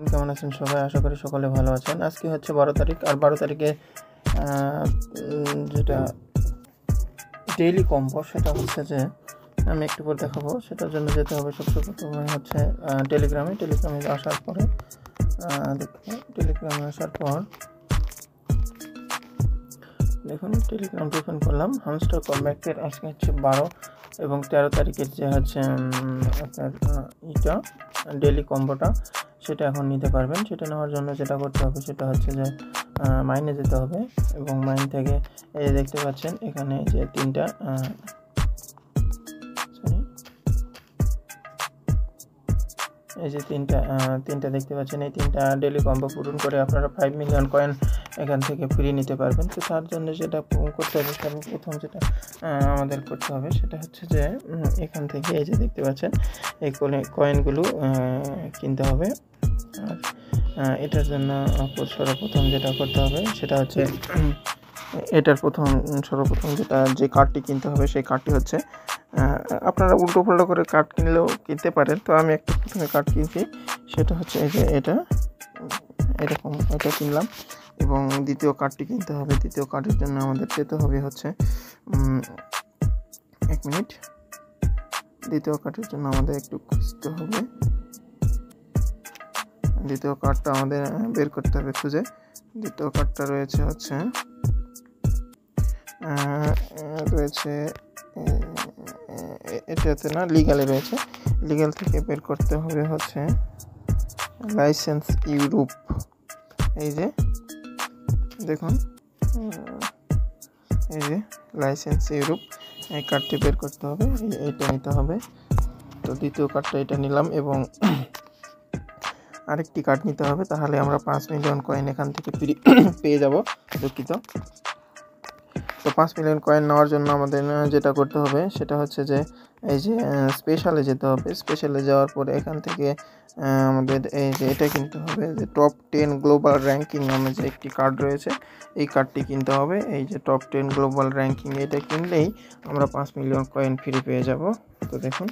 কেমন আছেন সবাই? আশা করি সকলে ভালো আছেন। আজকে হচ্ছে 12 তারিখ, আর 12 তারিখে যেটা ডেইলি কম্বো সেটা হচ্ছে যে আমি একটু পর দেখাবো। সেটার জন্য যেতে হবে সবচেয়ে প্রথমে হচ্ছে টেলিগ্রামে আসার পরে টেলিগ্রামে আসার পর দেখুন টেলিগ্রাম ওপেন করলাম। হামস্টার কমব্যাকের আজকে হচ্ছে 12 এবং 13 তারিখের যে হচ্ছে আপনার ডেইলি কম্বোটা সেটা এখন নিতে পারবেন। সেটা নেওয়ার জন্য যেটা করতে হবে সেটা হচ্ছে যে মাইনে যেতে হবে এবং মাইন থেকে এই দেখতে পাচ্ছেন এখানে যে তিনটা তিনটা দেখতে পাচ্ছেন। এই তিনটা ডেইলি কম্বো পূরণ করে আপনারা 5 মিলিয়ন কয়েন এখান থেকে ফ্রি নিতে পারবেন। তো তার জন্য যেটা করতে হবে, সর্বপ্রথম যেটা আমাদের করতে হবে সেটা হচ্ছে যে এখান থেকে এই যে দেখতে পাচ্ছেন এই কয়েনগুলো কিনতে হবে। আর এটার জন্য সর্বপ্রথম যেটা করতে হবে সেটা হচ্ছে সর্বপ্রথম যে কার্ডটি কিনতে হবে সেই কার্ডটি হচ্ছে আপনারা উল্টো পাল্টা করে কার্ড কিনলেও কিনতে পারেন। তো আমি একটা প্রথমে কার্ড কিনছি, সেটা হচ্ছে এই যে এটা কিনলাম এবং দ্বিতীয় কার্ডটি কিনতে হবে। দ্বিতীয় কার্ডের জন্য আমাদের যেতে হবে হচ্ছে 1 মিনিট। দ্বিতীয় কার্ডের জন্য আমাদের একটু খুঁজতে হবে। দ্বিতীয় কার্ডটা আমাদের বের করতে হবে খুঁজে। দ্বিতীয় কার্ডটা রয়েছে এটাতে না, লিগ্যালে রয়েছে। লিগ্যাল থেকে বের করতে হবে হচ্ছে লাইসেন্স ইউরোপ। এই যে দেখুন, এই যে লাইসেন্স ইউরোপ, এই কার্ডটি বের করতে হবে, এইটা নিতে হবে। তো দ্বিতীয় কার্ডটা এটা নিলাম এবং আরেকটি কার্ড নিতে হবে, তাহলে আমরা 5 মিলিয়ন কয়েন এখান থেকে পেয়ে যাব। দুঃখিত। তো 5 মিলিয়ন কয়েন নেওয়ার জন্য আমাদের যেটা করতে হবে সেটা হচ্ছে যে এই যে স্পেশালে যেতে হবে। স্পেশালে যাওয়ার পরে এখান থেকে আমাদের এই যে এটা কিনতে হবে, যে টপ 10 গ্লোবাল র্যাঙ্কিং নামে যে একটি কার্ড রয়েছে, এই কার্ডটি কিনতে হবে। এই যে টপ 10 গ্লোবাল র্যাঙ্কিং, এটা কিনলেই আমরা 5 মিলিয়ন কয়েন ফ্রি পেয়ে যাব। তো দেখুন,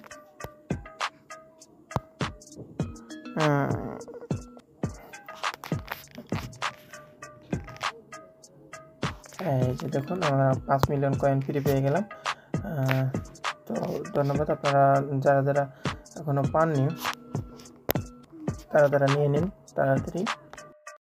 এই যে দেখুন আমরা 5 মিলিয়ন কয়েন ফ্রি পেয়ে গেলাম। তো ধন্যবাদ। আপনারা যারা এখনো পাননি তারা নিয়ে নিন তাড়াতাড়ি।